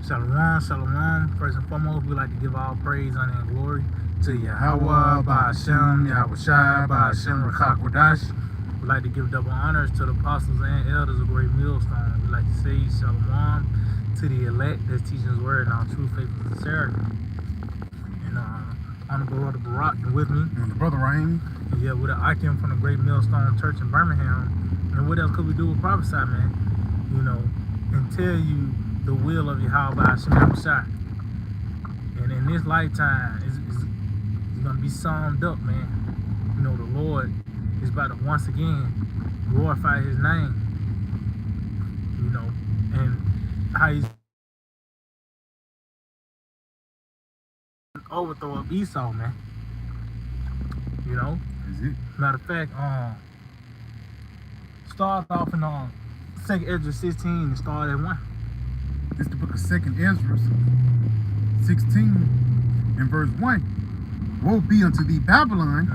Shalom, shalom. First and foremost, we like to give all praise, honor, and glory to Yahweh, Ba'ashem, Yahushai, Ba'ashem, Rakakwadash. We like to give double honors to the apostles and elders of Great Millstone. We like to say shalom to the elect that's teaching his word in our true faith and sincerity. And honorable brother Barak and with me. And the brother Raheem. Yeah, with an icon from the Great Millstone Church in Birmingham. And what else could we do with prophesy, man? You know, and tell you the will of Yahweh Ba'ashem Yahushai. And in this lifetime, it's going to be summed up, man. You know, the Lord is about to once again glorify his name. You know, and how he's overthrow of Esau, man. You know? Is it? Matter of fact, start off in 2nd Ezra 16 and start at 1. It's the book of 2nd Ezra 16 and verse 1. Woe be unto thee, Babylon,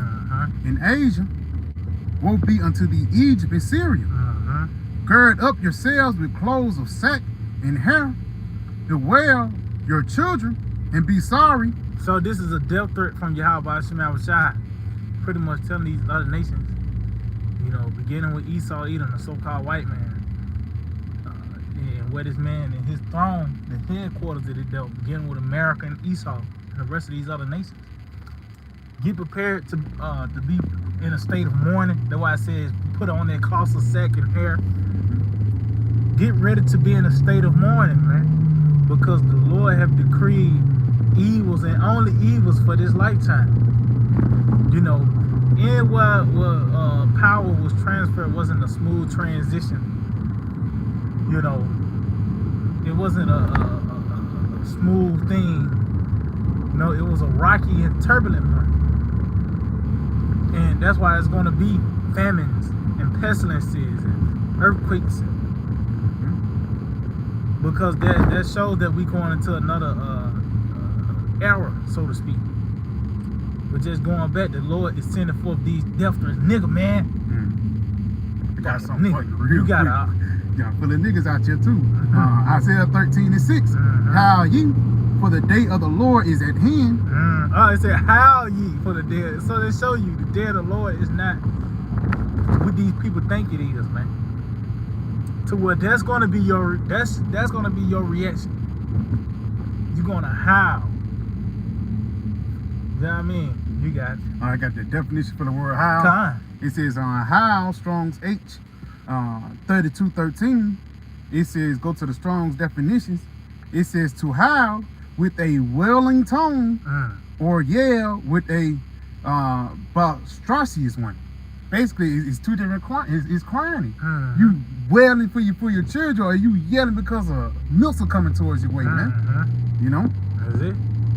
in Asia. Woe be unto thee, Egypt and Syria. Gird up yourselves with clothes of sack and hair. Bewail your children and be sorry. So this is a death threat from Yahweh Ba'ashem Yahushai, pretty much telling these other nations, you know, beginning with Esau Edom, the so-called white man, and where this man and his throne, the headquarters that it dealt, beginning with America and Esau and the rest of these other nations. Get prepared to be in a state of mourning. That's why it says put on that cloth of sack and hair. Get ready to be in a state of mourning, man, because the Lord have decreed evils and only evils for this lifetime. You know, and what power was transferred wasn't a smooth transition. You know, it wasn't a smooth thing. No, it was a rocky and turbulent one. And that's why it's going to be famines and pestilences and earthquakes. Because that shows that we're going into another era, so to speak. But just going back, the Lord is sending forth these death threats. Nigga, man. I got something nigga, real you got full of niggas out here too. Isaiah 13 and 6. How ye, for the day of the Lord is at hand. Oh, it said, how ye for the day. So they show you the day of the Lord is not what these people think it is, man. To where that's gonna be your that's gonna be your reaction. You're gonna howl. You know what I mean? You got it. I got the definition for the word howl. Time. It says howl, Strong's H 3213. It says, go to the Strong's definitions. It says to howl with a wailing tone or yell with a boisterous one. Basically, it's two different it's crying. You wailing for your children, or you yelling because milks are coming towards your way, man. You know? That's it.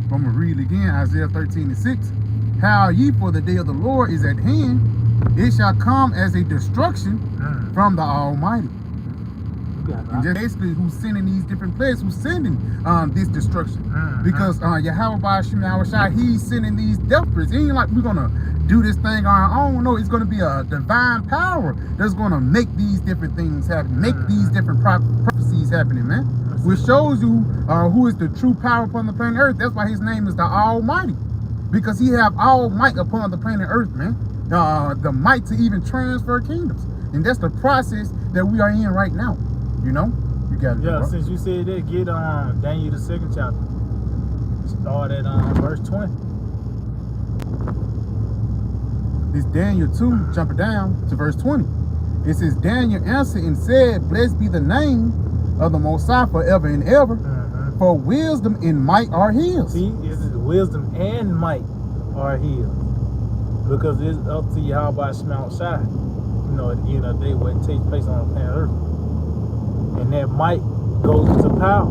I'm going to read it again, Isaiah 13 and 6. How ye, for the day of the Lord is at hand. It shall come as a destruction from the Almighty. And just basically who's sending these different plagues, who's sending this destruction. Because Yahweh Ba'ashem Yahushai, he's sending these death threats. It ain't like we're going to do this thing on our own. No, it's going to be a divine power that's going to make these different things happen, make these different prophecies happening, man. Which shows you who is the true power upon the planet Earth. That's why his name is the Almighty. Because he have all might upon the planet Earth, man. The might to even transfer kingdoms. And that's the process that we are in right now. You know? You got it. Yeah, bro. Since you said that, get Daniel the 2nd chapter. Start at verse 20. It's Daniel 2, jumping down to verse 20. It says, Daniel answered and said, blessed be the name of the Most High forever and ever, for wisdom and might are his. See, it's wisdom and might are his. Because it's up to Yahweh Ba'ashem Yahushai. You know, at the end of the day, what takes place on the planet Earth. And that might goes to power.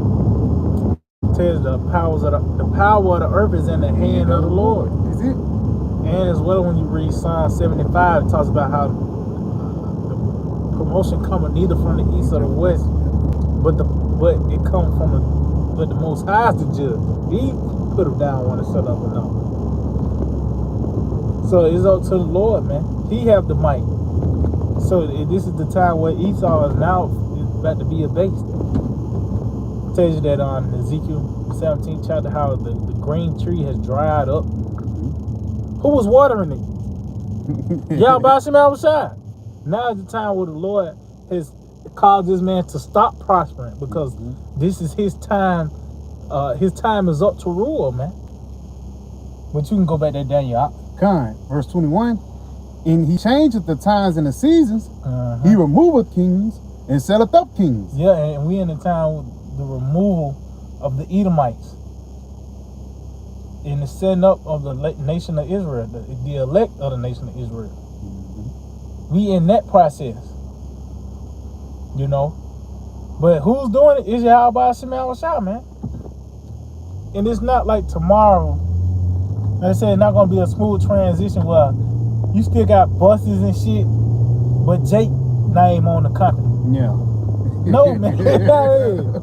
It tells the power of the earth is in the hand of the Lord. Is it? And as well, when you read Psalm 75, it talks about how the promotion cometh neither from the east or the west, but it comes from the Most High is the judge. He put him down when to shut up or no. So it's up to the Lord, man. He have the might. So this is the time where Esau is now about to be abased. It tells you that on Ezekiel 17th chapter how the green tree has dried up. Who was watering it? Yahweh Shemel. Now is the time where the Lord has called this man to stop prospering because this is his time. His time is up to rule, man. But you can go back there, Daniel. Verse 21. And he changeth the times and the seasons. He removeth kings and setteth up kings. Yeah, and we in the time with the removal of the Edomites and the setting up of the nation of Israel, the elect of the nation of Israel. We in that process, you know. But who's doing it is Yahweh Shemel, man. And it's not like tomorrow. Like I said, it's not gonna be a smooth transition where you still got buses and shit, but Jake name on the company. Yeah. No, man. You know what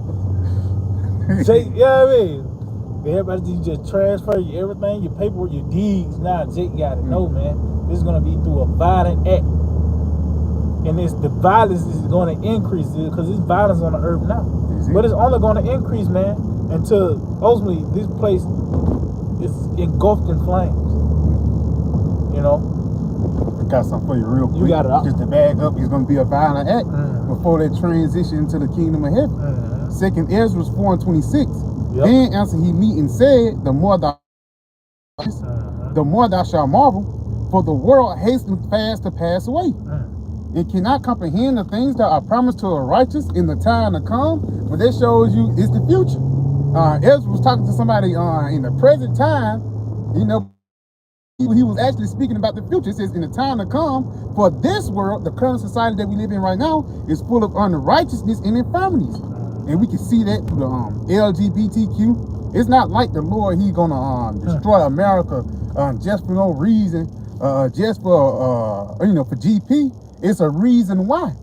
I mean? Jake, you know what I mean? Everybody, you just transfer your everything, your paperwork, your deeds. Now Jake got it. No, man. This is gonna be through a violent act. And the violence is gonna increase because there's violence on the earth now. But it's only gonna increase, man, until ultimately this place is engulfed in flames. You know? I got something for you real quick. You got it. Just to bag up, it's going to be a violent act before they transition into the kingdom of heaven. 2nd Ezra 4:26. Then answered he me and said, the more thou shalt marvel, for the world hasteneth fast to pass away. It cannot comprehend the things that are promised to the righteous in the time to come, but that shows you it's the future. Ezra was talking to somebody in the present time, you know, he was actually speaking about the future. It says, in the time to come, for this world, the current society that we live in right now, is full of unrighteousness and infirmities. And we can see that through the LGBTQ. It's not like the Lord, he's gonna destroy America just for no reason, just for, for GP. It's a reason why.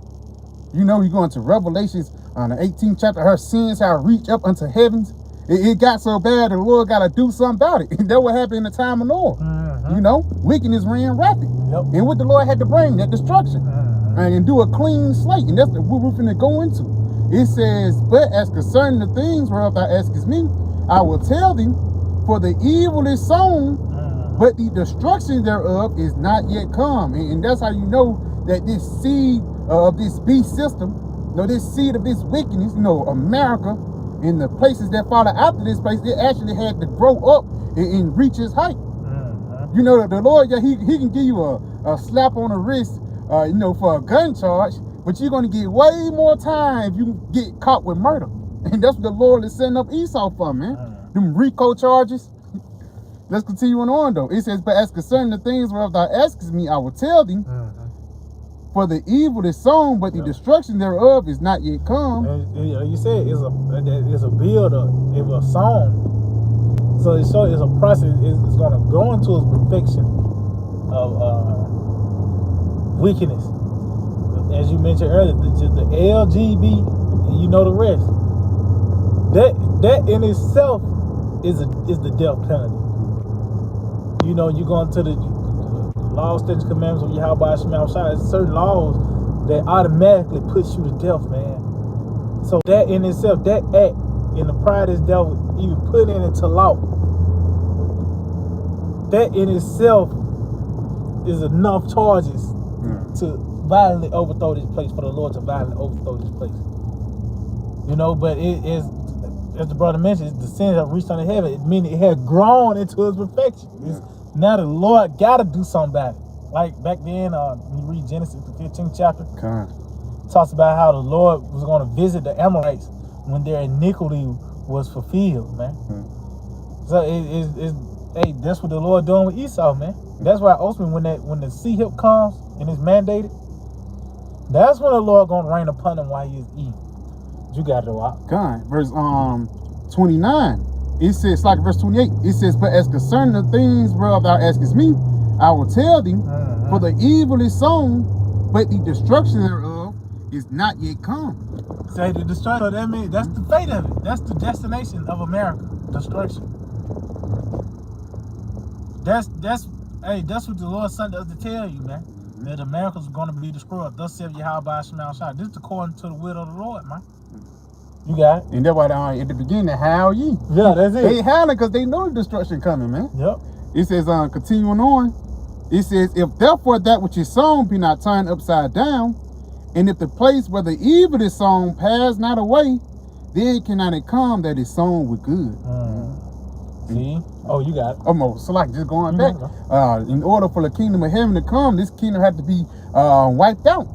You know, you go into Revelations on the 18th chapter, her sins have reached up unto heavens. It got so bad, the Lord got to do something about it. And that what happened in the time of Noah. You know, wickedness ran rapid. And what the Lord had to bring, that destruction. And do a clean slate. And that's what we're finna go into. It says, but as concerning the things whereof thou askest me, I will tell thee, for the evil is sown, but the destruction thereof is not yet come. And that's how you know that this seed of this beast system, this seed of this wickedness, America, in the places that follow after this place, it actually had to grow up and reach its height. You know, the Lord, yeah, he can give you a slap on the wrist, for a gun charge, but you're going to get way more time if you get caught with murder. And that's what the Lord is setting up Esau for, man. Them RICO charges. Let's continue on, though. It says, but as concerning the things whereof thou askest me, I will tell thee. For the evil is sown, but the destruction thereof is not yet come. You said it's a builder, it's a song. So it's a process. It's going to go into its perfection of wickedness. As you mentioned earlier, the LGB, you know the rest. That in itself is the death penalty. You know, you go into the laws, statutes, commandments of Yahweh Shemel. There's certain laws that automatically puts you to death, man. So that in itself, that act in the pride is devil even put into law, that in itself is enough charges to violently overthrow this place, for the Lord to violently overthrow this place. You know, but it is, as the brother mentioned, the sins have reached unto heaven. It means it has grown into its perfection. Now the Lord got to do something about it. Like back then, when you read Genesis, the 15th chapter, talks about how the Lord was going to visit the Amorites when their iniquity was fulfilled, man. So hey, that's what the Lord doing with Esau, man. That's why ultimately when the sea hip comes and it's mandated, that's when the Lord going to rain upon him while he is eating. You got it, Walt. Verse 29. It says, like verse 28, it says, but as concerning the things whereof thou askest me, I will tell thee, for the evil is sown, but the destruction thereof is not yet come. Say the destruction, that means that's the fate of it. That's the destination of America, destruction. That's Hey, that's what the Lord sent us to tell you, man. That America's going to be destroyed. Thus saith Yahweh Shema Shai. This is according to the will of the Lord, man. You got it. And that's why at the beginning, howl ye. Yeah, that's it. They howling because they know the destruction coming, man. Yep. It says, continuing on, it says, if therefore that which is sown be not turned upside down, and if the place where the evil is sown pass not away, then cannot it come that is sown with good. See? Oh, you got it. Almost. So like just going back, in order for the kingdom of heaven to come, this kingdom had to be wiped out.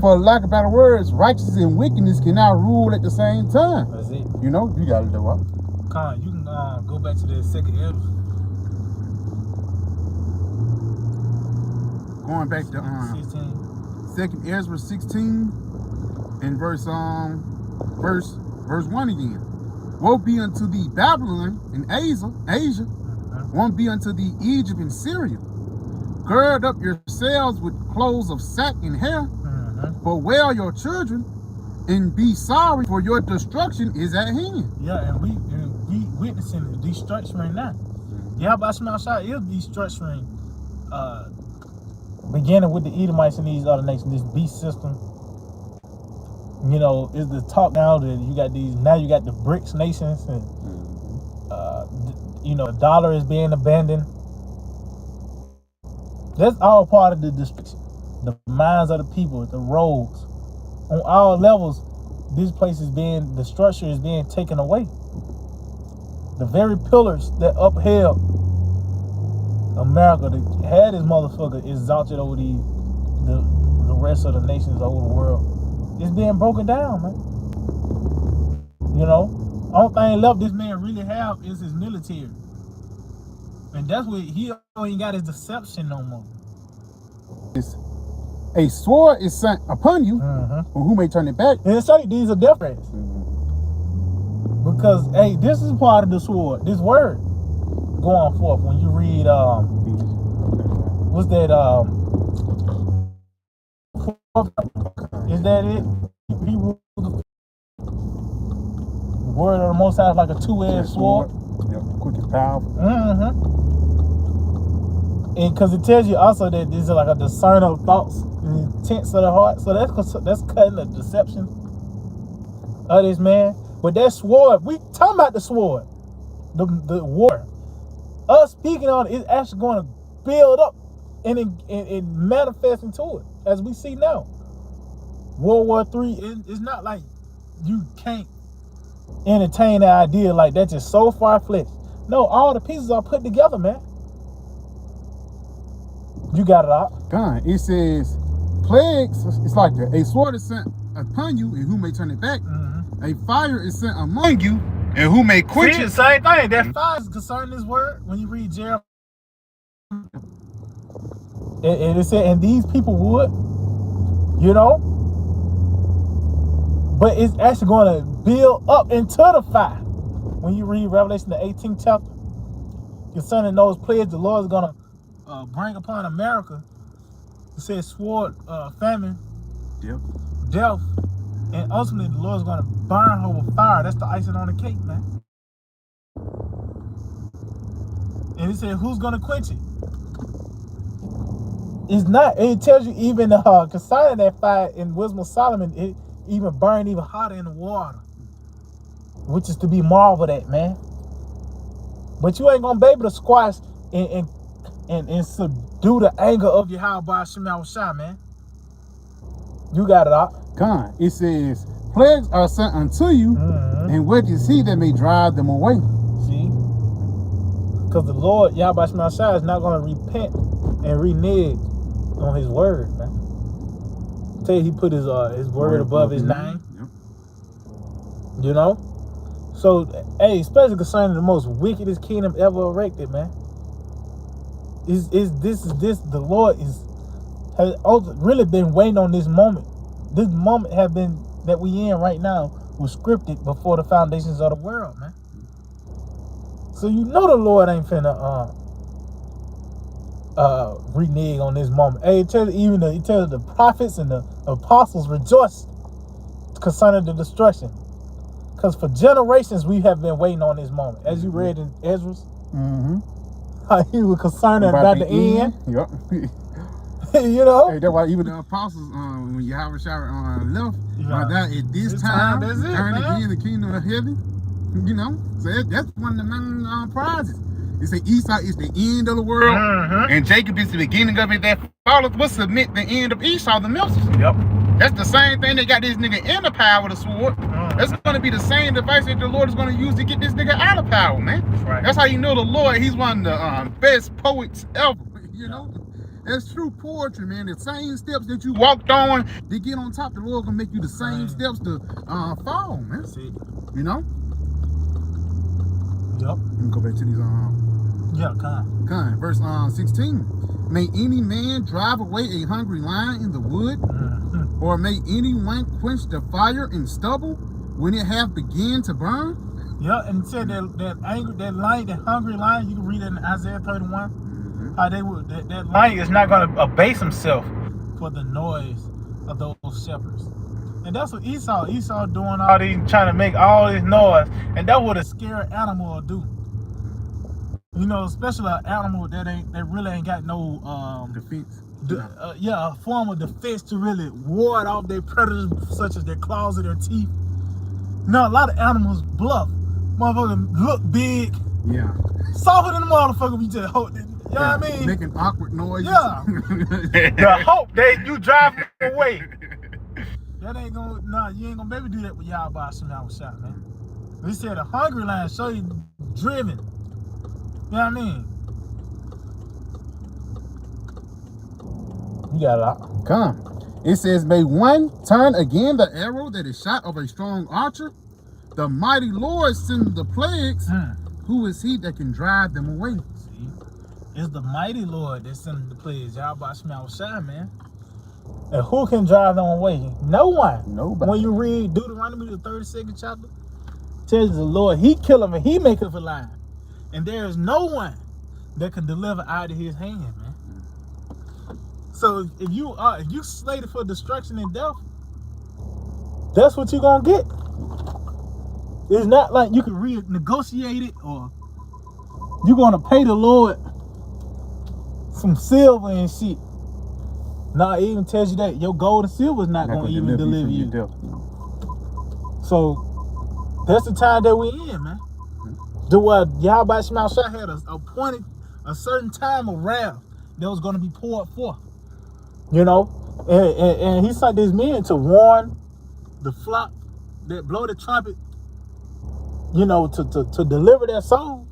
For lack of better words, righteousness and wickedness cannot rule at the same time. That's it. You know, you got to do what? Con, you can go back to the second Ezra. Going back to 2nd Ezra 16 and verse 1 again. Woe be unto thee Babylon and Asia, won't be unto thee Egypt and Syria. Gird up yourselves with clothes of sack and hair, bewail your children, and be sorry, for your destruction is at hand. Yeah, and we witnessing the destruction right now. Yahweh Shema Shai is destruction, beginning with the Edomites and these other nations, this beast system. You know, is the talk now that you got these, now you got the BRICS nations, and you know, the dollar is being abandoned. That's all part of the destruction. The minds of the people, the roads, on all levels, this place is being, the structure is being taken away. The very pillars that upheld America, that had this motherfucker exalted over the rest of the nations over the world, it's being broken down, man. You know, only thing left this man really have is his military, and that's what he ain't got his deception no more. A sword is sent upon you, who may turn it back. And so these are different, because hey, this is part of the sword. This word going forth when you read what's that is that it? Hebrew, the word of the Most High is like a two-edged sword. Yep, quick and powerful. And because it tells you also that this is like a discerner of thoughts and intents of the heart. So that's cutting the deception of this man. But that sword, we talking about the sword, the war. Us speaking on it is actually going to build up and manifest into it, as we see now. World War III, it's not like you can't entertain the idea like that's just so far-fetched. No, all the pieces are put together, man. You got it out. God, it says plagues. It's like that. A sword is sent upon you, and who may turn it back? A fire is sent among you, and who may quench it? Same thing. That fire is concerning this word when you read Jeremiah. And it said, and these people would, you know, but it's actually going to build up into the fire. When you read Revelation, the 18th chapter, concerning those plagues the Lord is going to bring upon America. It says sword, famine, death, and ultimately the Lord is going to burn her with fire. That's the icing on the cake, man. And it said, who's going to quench it? It's not. It tells you even concerning that fire in Wisdom of Solomon, it even burned even hotter in the water, which is to be marveled at, man. But you ain't gonna be able to squash and subdue the anger of Yahweh Shema Shai, man. You got it out. God, it says plagues are sent unto you, and what is he that may drive them away? See, because the Lord Yahweh Shema Shai is not gonna repent and renege on his word, man. Tell you, he put his word above his name. You know, so hey, especially concerning the most wickedest kingdom ever erected, man. The Lord has really been waiting on this moment. This moment have been that we in right now was scripted before the foundations of the world, man. So you know the Lord ain't finna renege on this moment. Hey, it tells the prophets and the apostles rejoice concerning the destruction, because for generations we have been waiting on this moment, as you read in Ezra. He was concerned about the end. Yep. You know? Hey, that's why even the apostles, when Yahweh Shai left, that at this time, that's it, turn man. again the kingdom of heaven. You know, so that's one of the main prizes. It say Esau is the end of the world, and Jacob is the beginning of it. That followers will submit the end of Esau, the ministers. Yep. That's the same thing. They got this nigga in the power with a sword. That's going to be the same device that the Lord is going to use to get this nigga out of power, man. Right. That's how you know the Lord. He's one of the best poets ever. You know, that's true poetry, man. The same steps that you walked on to get on top, the Lord gonna make you the same steps to fall, man. That's it. You know. Yep. Let me go back to these Con. Verse 16. May any man drive away a hungry lion in the wood, or may anyone quench the fire in stubble when it have begun to burn? Yeah, and it said that hungry lion, you can read it in Isaiah 31. How they would that lion is not gonna abase himself for the noise of those shepherds. And that's what Esau doing all these, trying to make all this noise, and that's what a scary animal will do. You know, especially an animal that really ain't got no defense. A form of defense to really ward off their predators, such as their claws or their teeth. You know, a lot of animals bluff. Motherfuckers look big. Yeah. Softer than the motherfucker, we just hold it. You know what I mean? Making awkward noises. Yeah. The hope that you drive away. That ain't gonna, you ain't gonna maybe do that with y'all by some y'all shot, man. We said a hungry lion show you driven. You know what I mean? You got a lot. Come. It says, may one turn again the arrow that is shot of a strong archer. The mighty Lord send the plagues. Who is he that can drive them away? See, it's the mighty Lord that sent the plagues. Y'all by some y'all shot, man. And who can drive them away? No one. Nobody. When you read Deuteronomy, the 32nd chapter, tells the Lord, he kill him and he make him alive. And there is no one that can deliver out of his hand, man. So if you slated for destruction and death, that's what you're gonna get. It's not like you can renegotiate it or you're gonna pay the Lord some silver and shit. Nah, it even tells you that your gold and silver is not gonna even deliver you. So that's the time that we're in, man. The what Yahweh Shema Shah had appointed a certain time of wrath that was gonna be poured forth. You know, and he sent these men to warn the flock that blow the trumpet, you know, to deliver their soul.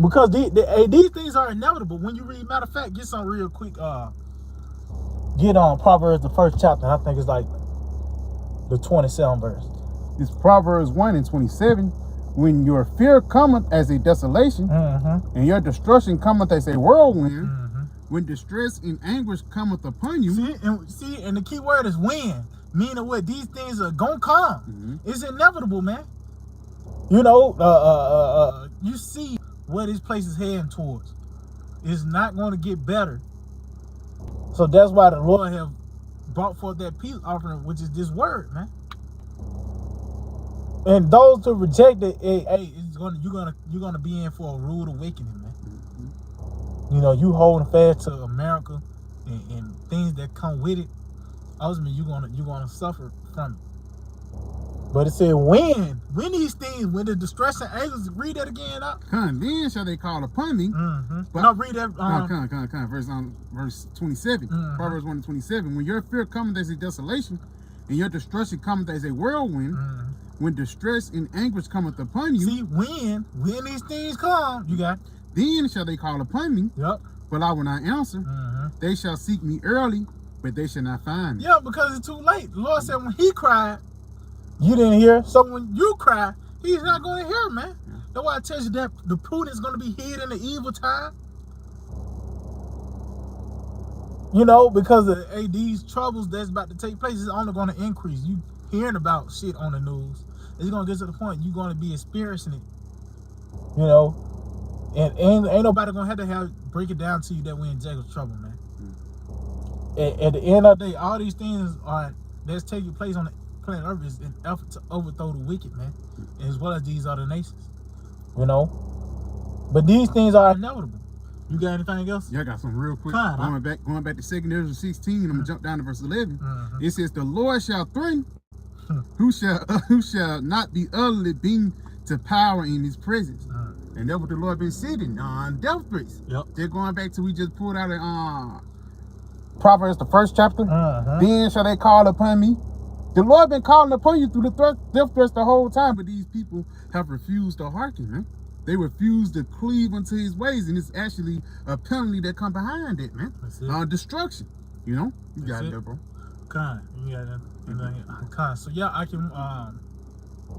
Because these things are inevitable. When you read, matter of fact, get some real quick, get on Proverbs, the 1st chapter. I think it's like the 27th verse. It's Proverbs 1:27. When your fear cometh as a desolation, and your destruction cometh as a whirlwind, when distress and anguish cometh upon you. See, and the key word is when. Meaning what? These things are gonna come. It's inevitable, man. You know, you see where this place is heading towards. It's not going to get better. So that's why the Lord have brought forth that peace offering, which is this word, man. And those who reject it, you're gonna be in for a rude awakening, man. You know, you holding fast to America and things that come with it. Ultimately, you're gonna suffer from it. But it said when these things, when the distress and angels, read that again up. Then shall they call upon me. But no, read that. Verse 27. Proverbs 1:27. When your fear cometh as a desolation, and your destruction cometh as a whirlwind, when distress and anguish cometh upon you. See, when these things come, you got. Then shall they call upon me. Yep. But I will not answer. They shall seek me early, but they shall not find me. Yeah, because it's too late. The Lord said when he cried, you didn't hear. So when you cry, he's not going to hear, man. That's why I tell you that the prudent is going to be hid in the evil time. You know, because these troubles that's about to take place is only going to increase. You hearing about shit on the news, it's going to get to the point you're going to be experiencing it. You know, and ain't nobody going to have break it down to you that we're in Jacob's trouble, man. At the end of the day, all these things that's taking place on the planet Earth is an effort to overthrow the wicked, man, as well as these other nations. You know, But these things are inevitable. You got anything else? Yeah, I got some real quick. Fine, Going back to 2 Ezra 16, I'm gonna jump down to verse 11. It says, "The Lord shall threaten who shall not be utterly being to power in His presence." And that's what the Lord been sitting on death threats. Yep. They're going back to we just pulled out of Proverbs, the 1st chapter. Then shall they call upon me. The Lord been calling upon you through the death threats the whole time, but these people have refused to hearken, man. They refuse to cleave unto His ways, and it's actually a penalty that come behind it, man. That's it. Destruction. You know, you That's got it. that, bro. You got that. So yeah, I can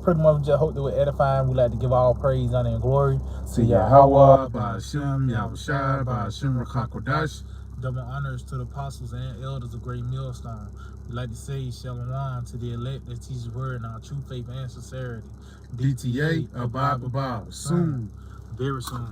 pretty much just hope that we're edifying. We like to give all praise, honor, and glory to Yahweh, Ba'Shem, Yahushua, Ba'Shem, Rakakodash. Double honors to the apostles and elders of Great Millstone. We like to say Shalom to the elect that teach the word in our true faith and sincerity. DTA, Abba, soon. Very soon.